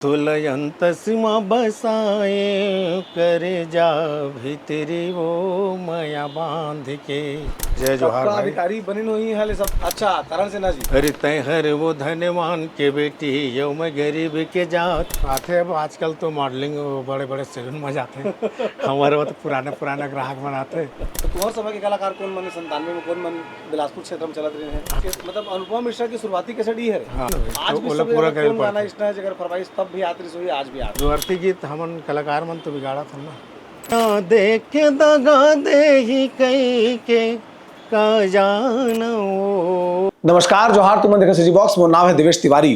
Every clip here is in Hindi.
तुलयंत सीमा बसाए करे जा भीतरी वो माया बांध के। जय जोहार सबका भाई। अधिकारी बनी हुई है सब। अच्छा, करण सिन्हा जी। अरे तय हर वो धनवान के बेटी यो मैं गरीब के जात आते। अब आजकल तो मॉडलिंग बड़े बड़े सैलून में जाते हैं। हमारे वो तो पुराने पुराने ग्राहक बनाते। तो तुम्हारे समय के कलाकार कौन बने? 97 में कौन बन बिलासपुर क्षेत्र में चलत रहे हैं मतलब अनुपमा मिश्रा की शुरुआती कैसे डी है। हाँ आज तो भी ओला सब पूरा जगह करे कौन गाना पड़ता। इतना है जगह फरमाइश तब भी आती रही आज भी आती। जोरती गीत हमन कलाकार मन तो बिगाड़ा था ना। देख के दगा दे ही कई के का जानो। नमस्कार, जोहार। तुमन देखा सीजी बॉक्स। मोर नाम है देवेश तिवारी।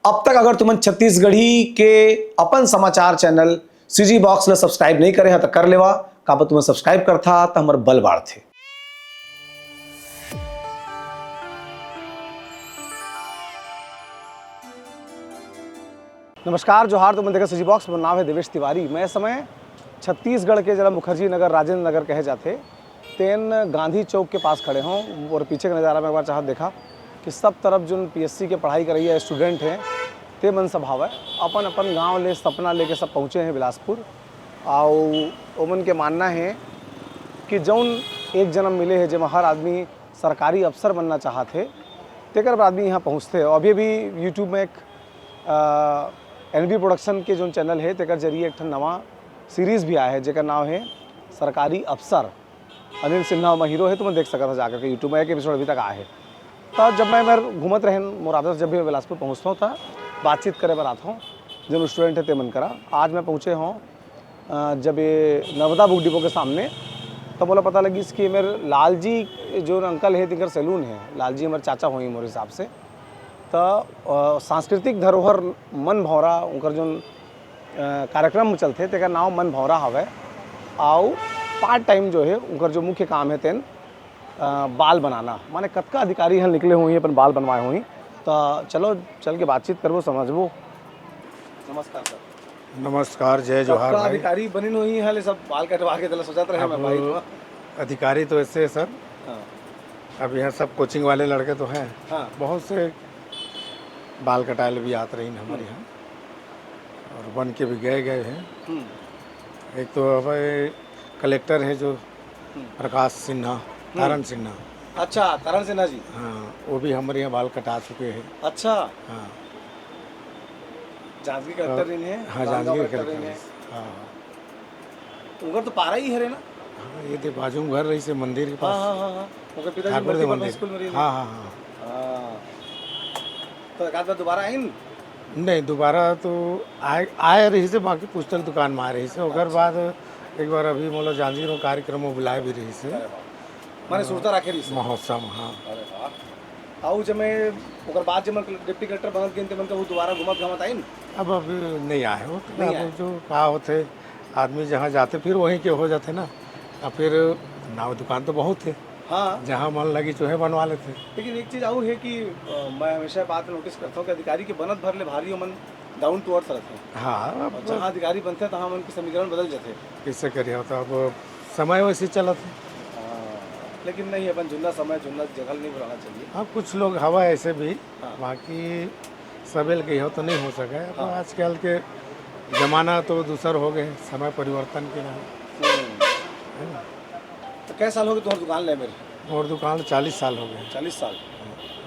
अब तक अगर तुमन छत्तीसगढ़ी के अपन समाचार चैनल सीजी बॉक्स ला सब्सक्राइब नहीं करे हैं तो कर लेवा। का तुम्हें सब्सक्राइब करता तो हमारे बल बाढ़ थे। नमस्कार, जोहार। तुमन देखा सीजी बॉक्स। मोर नाम है देवेश तिवारी। मैं इस समय छत्तीसगढ़ के जरा मुखर्जी नगर, राजेंद्र नगर कहे जाते तेन गांधी चौक के पास खड़े हों और पीछे का नज़ारा में एक बार चाहत देखा कि सब तरफ जो पीएससी के पढ़ाई कर रही है स्टूडेंट हैं ते मन स्वभाव है अपन अपन गांव ले सपना लेके सब पहुँचे हैं बिलासपुर। और उमन के मानना है कि जौन एक जन्म मिले है जब हर आदमी सरकारी अफसर बनना चाहते तेकर बाद आदमी यहाँ पहुँचते। और अभी अभी यूट्यूब में एक एनबी प्रोडक्शन के जो चैनल है तेकर जरिए एक नवा सीरीज़ भी आया है जेकर नाम है सरकारी अफसर। अनिल सिन्हा में हीरो है, तो मैं देख सकता था जाकर के यूट्यूब में एक एपिसोड अभी तक आया है। तो जब मैं घूमत रहे मोर आदत जब भी मैं बिलासपुर पहुँचता हूँ तो बातचीत करे बर आता हूँ जो स्टूडेंट है ते मन करा। आज मैं पहुँचे हूँ जब ये नर्मदा बुक डिपो के सामने, तो बोला पता लगी कि मेरे लाल जी जो अंकल है तिनकर सैलून है। लाल जी हमारे चाचा हुई मोर हिसाब से। तो सांस्कृतिक धरोहर मन भौरा उनकर जो कार्यक्रम चलते तेकर नाम मन भौरा हवे। आओ पार्ट टाइम जो है उनका जो मुख्य काम है तेन बाल बनाना। माने कतका अधिकारी यहाँ निकले हुए हैं अपन बाल बनवाए हुई। तो चलो चल के बातचीत करबो समझबो। नमस्कार सर। नमस्कार, जय जोहार सबका भाई। अधिकारी बनी हुई है सब बाल कटवा के सोचत रहे मैं भाई। अब अधिकारी तो ऐसे है सर। हाँ अब यहाँ सब कोचिंग वाले लड़के तो हैं। हाँ बहुत से बाल कटाए भी आते रही हमारे यहाँ और बन के भी गए हैं। एक तो अब कलेक्टर है जो प्रकाश सिन्हा, करण सिन्हा। अच्छा, करण सिन्हा जी। हाँ, वो भी हमारे यहाँ बाल कटा चुके हैं। अच्छा, हाँ जांजगीर कलेक्टर इन है। हाँ, जांजगीर कलेक्टर इन कलेक्टर। है। हाँ उनका तो पारा ही है ना। हाँ, ये तो बाजू में घर रही से मंदिर के हाँ पास। हाँ हाँ हाँ। उनके पिताजी ठाकुर दे मल्टीपर्पज मंदिर। स्कूल में रही। हाँ हाँ हाँ। हाँ, तो एक आध बार दोबारा आइन। नहीं, दोबारा तो आए रही से, बाकी पुस्तक दुकान में आ रही से। ओकर बाद एक बार अभी मतलब जांजगीर में कार्यक्रम में बुलाए भी रही से माने सुरता रखे रही से। महोत्सव में। हाँ अरे वाह। आउ जब मैं ओकर बाद जब मैं डिप्टी कलेक्टर बनत गेन ते मन वो दोबारा घुमत घमत आइन। अब अभी नहीं आए हो। नहीं आए। अब जो कहा होते आदमी जहाँ जाते फिर वहीं के हो जाते ना। और फिर नाव दुकान तो बहुत है, हाँ, जहाँ मन लगी जो है बनवा लेते। लेकिन एक चीज़ आऊ है कि मैं हमेशा बात नोटिस करता हूँ कि अधिकारी के बनत भर ले भारी मन डाउन टू अर्थ रहते हैं। हाँ, और अब जहाँ अधिकारी बनते हैं तहाँ मन के समीकरण बदल जाते हैं। कैसे करिए तो अब समय वैसे चलत है। हाँ, लेकिन नहीं अपन झुंडा समय झुंडा जगह नहीं बुलाना चाहिए। हाँ, कुछ लोग हवा ऐसे भी। हाँ। बाकी सबेल के हो तो नहीं हो सका है। हाँ। आजकल के जमाना तो दूसर हो गए, समय परिवर्तन के नहीं है ना। तो कै साल हो गए तुम्हारी दुकान ले मेरे? और दुकान 40 साल हो गए। 40 साल।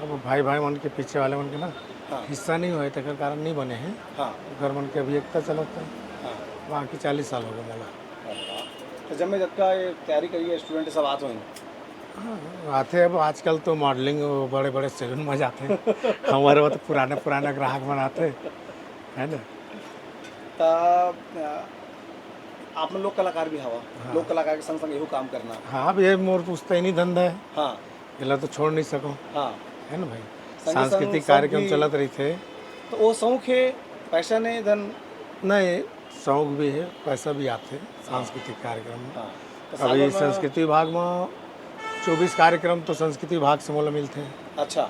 अब भाई भाई मन के पीछे वाले मन के ना हाँ हिस्सा नहीं हुए तकर कारण नहीं बने हैं। हाँ घर मन के अभी एकता चलता है। हाँ। बाकी 40 साल हो गए मला। अरे वाह। तो जब मैं जब का ये तैयारी करी है स्टूडेंट सब आते हैं। हाँ, आते। अब आजकल तो मॉडलिंग बड़े बड़े सैलून में जाते हैं। हमारे वो तो पुराने पुराने ग्राहक बनाते है ना। तो आप लोग कलाकार भी हवा। हाँ। लोग कलाकार के संग संग यही काम करना। हाँ, अब ये मोर पुछता ही नहीं धंधा है। हाँ इला तो छोड़ नहीं सको हाँ। है ना भाई। संगे सांस्कृतिक संग कार्यक्रम भी- चलत रही थे। तो वो शौक है, पैसा नहीं धन। नहीं, शौक भी है, पैसा भी आते सांस्कृतिक कार्यक्रम में। हाँ, तो साल अभी भर में- संस्कृति विभाग में 24 कार्यक्रम तो संस्कृति विभाग से मोला मिलते हैं। अच्छा।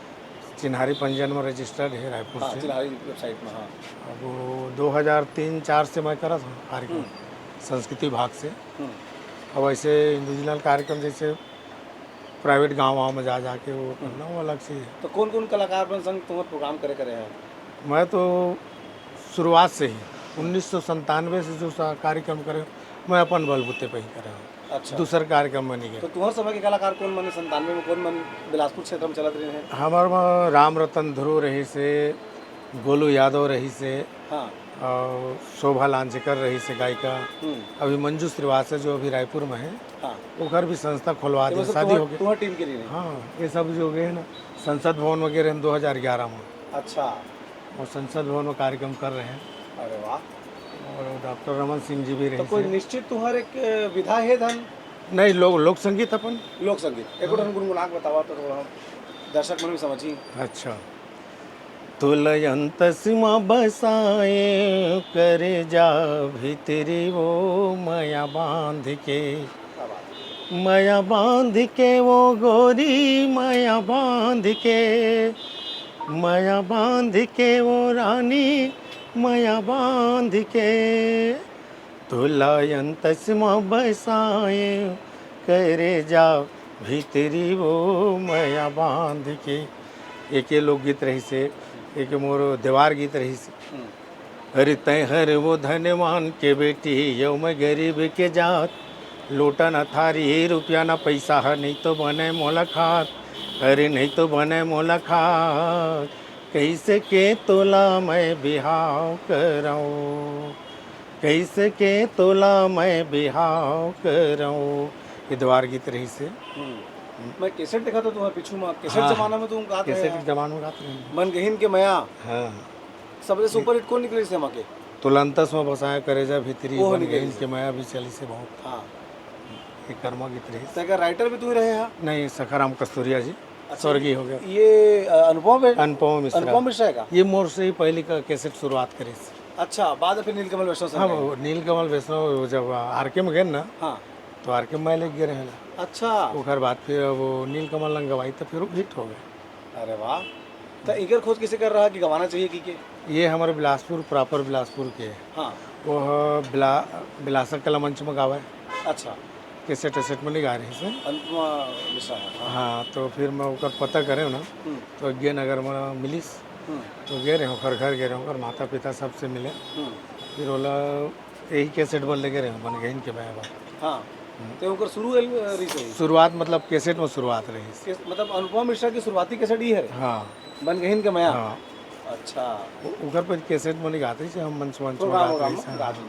चिन्हारी पंजीयन में रजिस्टर्ड है रायपुर हाँ, से। चिन्हारी वेबसाइट में। हाँ। अब वो 2003-04 से मैं करा था कार्यक्रम संस्कृति विभाग से। अब ऐसे इंडिविजुअल कार्यक्रम जैसे प्राइवेट गाँव में जा जाके वो करना वो अलग से है। तो कौन कौन कलाकार बन संग तुम्हारे प्रोग्राम करे हैं? मैं तो शुरुआत से ही 1997 से जो कार्यक्रम करे मैं अपन बलबूते पे ही करे हूँ। अच्छा, दूसर कार्यक्रम में नहीं गए। तो तुहर समय के कलाकार कौन मन 97 में कौन मन बिलासपुर क्षेत्र में चलत रहे हैं? हमार में राम रतन ध्रुव रही से, गोलू यादव रही से, हाँ। और शोभा लांजेकर रही से गायिका। अभी मंजू श्रीवास्तव जो अभी रायपुर में है, हाँ। वो घर भी संस्था खुलवा दी, शादी हो गई। तुम्हार टीम के लिए? हाँ, ये सब जो गए ना संसद भवन वगैरह 2011 में। अच्छा, और संसद भवन में कार्यक्रम कर रहे हैं। अरे वाह। और डॉक्टर रमन सिंह जी भी रहे। तो कोई निश्चित तुम्हार एक विधा है धन? नहीं, लोक संगीत अपन लोक संगीत एक गुनगुना के बतावा तो थोड़ा दर्शक मन भी समझी। अच्छा। तुलयंत सीमा बसाए करे जा भीतरी वो माया बांध के, माया बांध के वो गोरी माया बांध के, माया बांध के वो रानी माया बांध के, तुलयंत सीमा बसाए करे जा भीतरी वो माया बांध के। एक ये लोकगीत रही से, एक मोर देवार गीत रही से। अरे तय हर वो धनवान के बेटी यौ मैं गरीब के जात, लोटा न थारी रुपया न पैसा है नहीं तो बने मोला खात, अरे नहीं तो बने मोला खात, कैसे के तोला मैं बिहाव कराऊँ, कैसे के तोला मैं बिहाव कराऊँ। ये द्वार गीत रही से। मैं कैसेट देखा था तुम्हारे पीछू में, कैसेट जमाना में तुम गाते कैसेट के जमाने में गाते हैं। मन गहीन के मया। हाँ, सबसे सुपर हिट कौन निकले से के? तुलंतस में बसाया करेजा भीतरी बन गई के माया भी चली से बहुत। हाँ, ये कर्मा गीत रही। तो क्या राइटर भी तू ही रहे हैं? नहीं, सखाराम कस्तूरिया जी स्वर्गीय हो गया। ये अनुपम अनुपम मिश्रा है का? ये मोर से ही पहले का कैसेट शुरुआत करे। अच्छा, बाद में फिर नीलकमल वैष्णव से? हाँ, नीलकमल वैष्णव जब आरके में गए ना, हाँ, तो आरके में लग गए रहे। अच्छा, ओकर बाद फिर वो नीलकमल लंग गवाई तो फिर वो हिट हो गए। अरे वाह। तो इगर खोज कैसे कर रहा कि गवाना चाहिए कि के? ये हमारे बिलासपुर प्रॉपर बिलासपुर के। हाँ, वो बिलासर कला मंच में गावा है। अच्छा, कैसेट वैसेट में नहीं गा रही से। अनुपमा मिश्रा है। हाँ, तो फिर मैं ओकर पता करे ना, तो गे नगर में मिलिस, तो गए रहे ओकर घर, गए रहे ओकर माता पिता सबसे मिले। फिर बोला यही कैसेट बन लगे रहे बन गए इनके बाबा। हाँ, तो उनकर शुरुआत मतलब कैसेट में शुरुआत रही। मतलब अनुपमा मिश्रा की शुरुआती कैसेट ही है? हाँ, बन गहीन के मया। हाँ। अच्छा, उधर पर कैसेट में नहीं गाते थे हम, मंच मंच में गाते।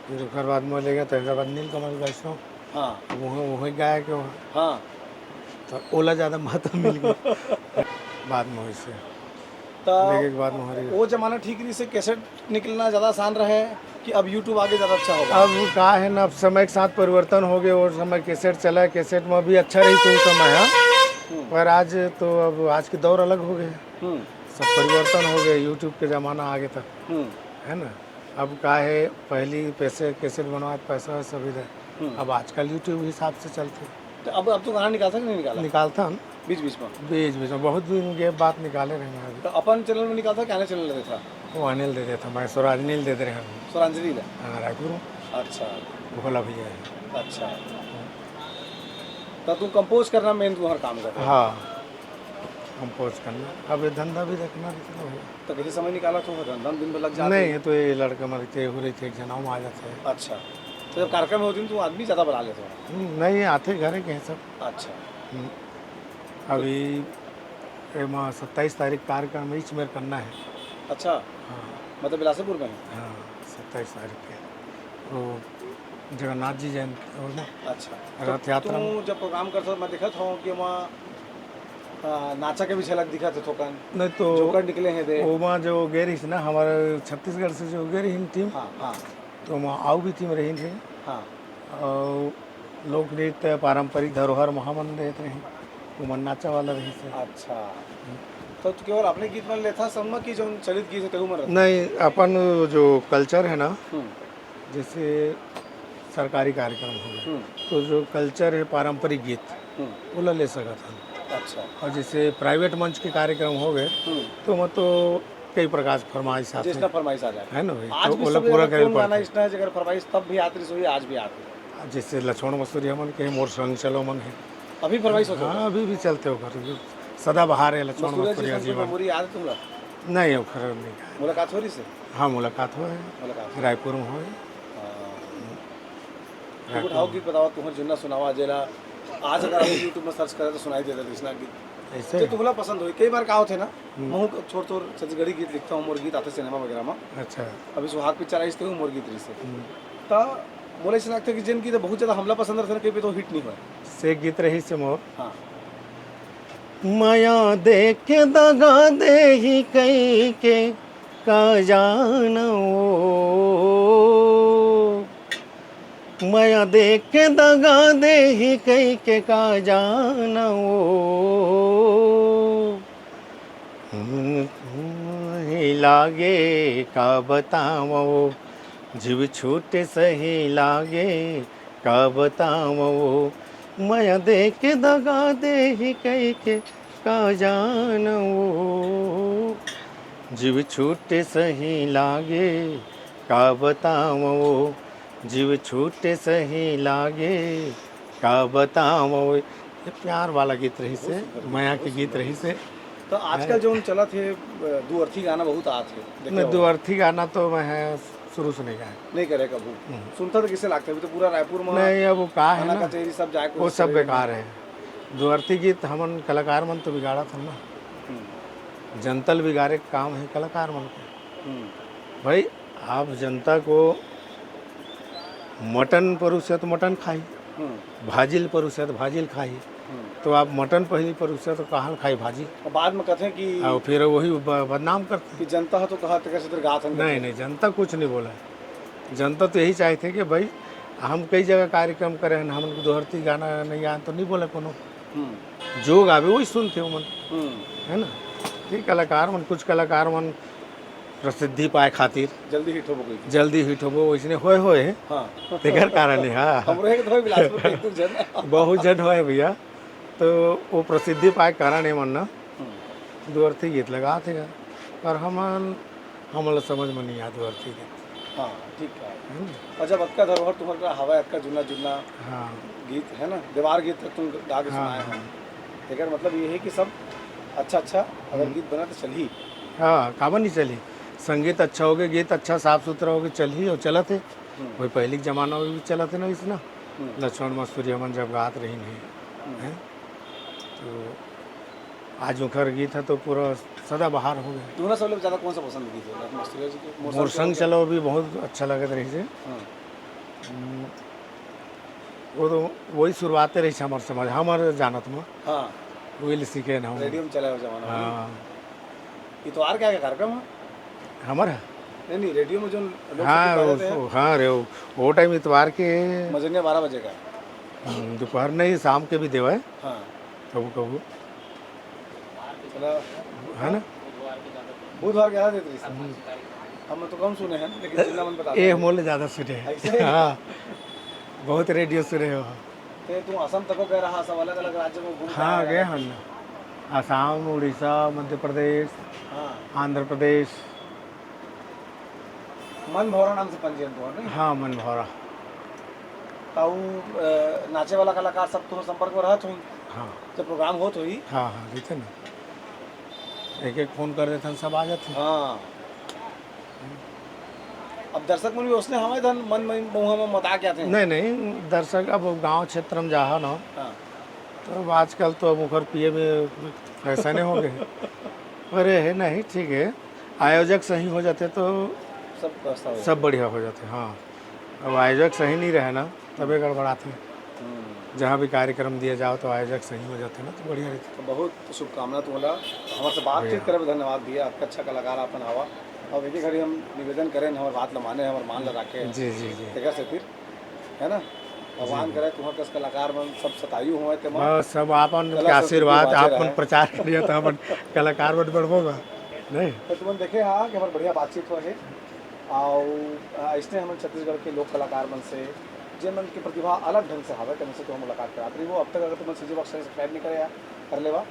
फिर ओकर बाद में ले गया, तो एक बाद नीलकमल वैष्णव। हाँ, वहीं गाया के वहाँ। हाँ, तो ओला ज़्यादा महत्व मिल गया बाद में वैसे। तो बाद में वो जमाना ठीक रही से कैसेट निकलना ज़्यादा आसान रहे कि अब यूट्यूब आगे ज़्यादा अच्छा होगा? अब कहा है ना, अब समय के साथ परिवर्तन हो गए। और समय कैसेट चला, कैसेट में भी अच्छा रही तो समय है, पर आज तो अब आज के दौर अलग हो गए, सब परिवर्तन हो गए। यूट्यूब के ज़माना आगे तक है ना। अब का है, पहली पैसे कैसेट बनवा पैसा सब इधर, अब आजकल यूट्यूब हिसाब से चलते। तो अब तो गाना निकालता कि नहीं निकाला? निकालता हम बीच बीच में बहुत दिन के बात निकाले रहे। तो अपन चैनल में निकालता क्या चैनल देता था? वो अनिल देते था, मैं स्वराजनील देते रहे। स्वरांजलि? हाँ, रायपुर। अच्छा, भोला भैया है। अच्छा, तो तू कंपोज करना मेन तुम्हारा काम करता? हाँ, कंपोज करना। अब ये धंधा भी देखना तो कैसे समय निकाला तो धंधा दिन में लग जाता? नहीं, तो ये लड़का मरते हो रही थे, एक जनाव में आ जाते हैं। अच्छा, तो जब कार्यक्रम होती तो आदमी ज़्यादा बुला लेते हो? नहीं, आते घर के हैं सब। अच्छा, अभी 27 तारीख कार्यक्रम इच में करना है। अच्छा, हाँ, मतलब बिलासपुर में? हाँ, 27 तारीख के वो जगन्नाथ जी जयंती हो ना। अच्छा, रथ यात्रा तू जब प्रोग्राम करता मैं देखा था कि वहाँ नाचा के भी झलक दिखा थे थोकन? नहीं, तो जोकर निकले हैं दे वो वहाँ जो गए रही ना, हमारे छत्तीसगढ़ से जो गए रही टीम। हाँ, हाँ, तो वहाँ आओ भी टीम रही थी। हाँ, और लोक नृत्य पारंपरिक धरोहर महामंड देते रहे, वो मन नाचा वाला रही से। अच्छा, तो केवल अपने गीत में लेता सनमा की जो चलित गीत है तेहू में? नहीं, अपन जो कल्चर है ना, जैसे सरकारी कार्यक्रम हो गया, तो जो कल्चर है पारंपरिक गीत वो ले सका था। अच्छा, और जैसे प्राइवेट मंच के कार्यक्रम हो गए, तो मैं तो कई प्रकार से फरमाइश आते जिसना फरमाइश आ जाए है ना भाई, आज तो भी बोला सब पूरा जगह करे कौन गाना इसना है, अगर फरमाइश तब भी आती रही आज भी आती है। जैसे लक्ष्मण मसूरी हमन के मोर संग चलो मन है, अभी फरमाइश होता है? हाँ, अभी भी चलते हो घर, सदा बहार है लक्ष्मण मसूरी जी। मेमोरी याद है तुमला? नहीं, वो खराब नहीं, मुलाकात हो रही से? हाँ मुलाकात हो मुलाकात रायपुर में हो तो उठाओ गीत बताओ तुम्हारे जुन्ना सुनावा जेला आज अगर हम यूट्यूब में सर्च करें तो सुनाई देता कृष्णा गीत ऐसे जो तुम्हें पसंद हुई कई बार कहा थे ना मैं छोड़ छोड़ छत्तीसगढ़ी गीत लिखता हूँ मोर गीत आते सिनेमा वगैरह में अच्छा अभी सुहाग पिक्चर आई थी मोर गीत रही से तो मोले ऐसा लगता है कि जिन गीत बहुत ज़्यादा हमला पसंद रहते कहीं पे तो हिट नहीं हुआ से गीत रही से मोर हाँ माया देख के दगा दे ही कई के का जानो माया देख के दगा दे ही कई के का जानो लागे का बताओ जीव छूटे सही लागे का बताओ माया देख के दगा दे ही कई के का जानो जीव छूटे सही लागे का बताओ जीव छूटे सही लागे का बताओ ये प्यार वाला गीत रही से माया के गीत रही से तो आजकल जो चला थे दो अर्थी गाना बहुत आते मैं दो अर्थी गाना तो मैं शुरू से नहीं गाया नहीं करे कबू सुनता तो किसे लगता है अभी तो पूरा रायपुर में नहीं अब वो कहा है खाना ना कचहरी सब जाए वो सब बेकार है दो अर्थी गीत हमन कलाकार मन तो बिगाड़ा था ना जनतल बिगाड़े का काम है कलाकार मन का भाई आप जनता को मटन परोसे तो मटन खाई भाजिल परोसे तो भाजिल खाई तो आप मटन पहली परोसे तो कहाँ खाई भाजी बाद में कहते हैं कि और फिर वही बदनाम करते कि जनता हो तो कहा कैसे तेरे गाथ नहीं जनता कुछ नहीं बोला जनता तो यही चाहते कि भाई हम कई जगह कार्यक्रम करे हैं हम दोहरती गाना नहीं आए तो नहीं बोले कोनो जो गावे वही सुनते मन है ना ठीक कलाकार मन कुछ कलाकार मन प्रसिद्धि पाए खातिर जल्दी हिट हो गई जल्दी हिट हो वैसने होए हाँ तेकर कारण है हाँ हमरे के तो भाई बिलासपुर के एक दो जन बहुत जन होए भैया तो वो प्रसिद्धि पाए कारण है मन ना दो अर्थी गीत लगा थे पर हम समझ में नहीं आया दो अर्थी गीत हाँ ठीक है और जब अक्का धरोहर तुम्हारा हवा अक्का जुना जुना हाँ गीत है ना दीवार गीत तक तुम गा के सुनाए हैं लेकिन मतलब ये है कि सब अच्छा अगर गीत बना तो चल ही हाँ काबन नहीं चली संगीत अच्छा हो गया गीत अच्छा साफ सुथरा हो गया चल ही और चला थे वही पहले के जमाना में भी चला थे ना इसना लक्ष्मण मसूरी हमन जब गात रही नहीं है तो आज मुखर गीत है तो पूरा सदा बहार हो गया तुम्हारा सब लोग ज़्यादा कौन सा पसंद गीत है मसूरी जी के मोर संग चलो भी बहुत अच्छा लगत रही से वो तो वही शुरुआते रही हमारे समाज हमारे जानत में हाँ वही सीखे ना रेडियो में चला है जमाना हाँ इतवार क्या कार्यक्रम है हमारा नहीं रेडियो में जो लोग हाँ हाँ रे वो टाइम इतवार के मजनिया 12 बजे का दोपहर नहीं शाम के भी देवा है हाँ कबू कबू चला है ना बुधवार क्या देते हम तो कम सुने हैं लेकिन जितना मन बता ये मोले ज़्यादा सुने हैं हाँ बहुत रेडियो सुने हो ते तुम असम तक गए रहा सब अलग अलग राज्य में घूम हाँ गए हम असम उड़ीसा मध्य प्रदेश हाँ आंध्र प्रदेश मन भौरा नाम से पंजीयन तो नहीं हाँ मन भौरा ताऊ नाचे वाला कलाकार सब तो संपर्क में रहत हुई हाँ जब प्रोग्राम होत हुई हाँ हाँ देखे ना एक फोन कर देते सब आ जाते हाँ अब दर्शक मन भी उसने हमारे धन मन में मुँह में मता क्या थे नहीं दर्शक अब गांव क्षेत्र में जहाँ ना हाँ तो अब आजकल तो मुखर पिए में फैशन हो गए अरे है नहीं ठीक है आयोजक सही हो जाते तो सब व्यवस्था हो सब बढ़िया हो जाते हाँ अब आयोजक सही नहीं रहे ना तबे गड़बड़ाते जहाँ भी कार्यक्रम दिया जाओ तो आयोजक सही हो जाते ना तो बढ़िया रहते तो बहुत शुभकामना तुम्हारा हमारे से बातचीत करे धन्यवाद दिया आपका अच्छा कलाकार अपन हवा और एक घड़ी हम निवेदन करें हमारे बात लमाने हमारे मान ला रखे जी जी जी ठीक से फिर है ना भगवान करे तुम्हारे कस कलाकार में सब सतायु हुए थे बस सब आपन के आशीर्वाद आपन प्रचार करिए तो अपन कलाकार बन बढ़ोगा नहीं तो तुम देखे हाँ कि हमारे बढ़िया बातचीत हुआ है और इसने हम छत्तीसगढ़ के लोक कलाकार मन से जिन मन की प्रतिभा अलग ढंग से हवा से तो हम मुलाकात करा रही वो अब तक अगर तुम सीजी बॉक्स सब्सक्राइब नहीं करे कर लेवा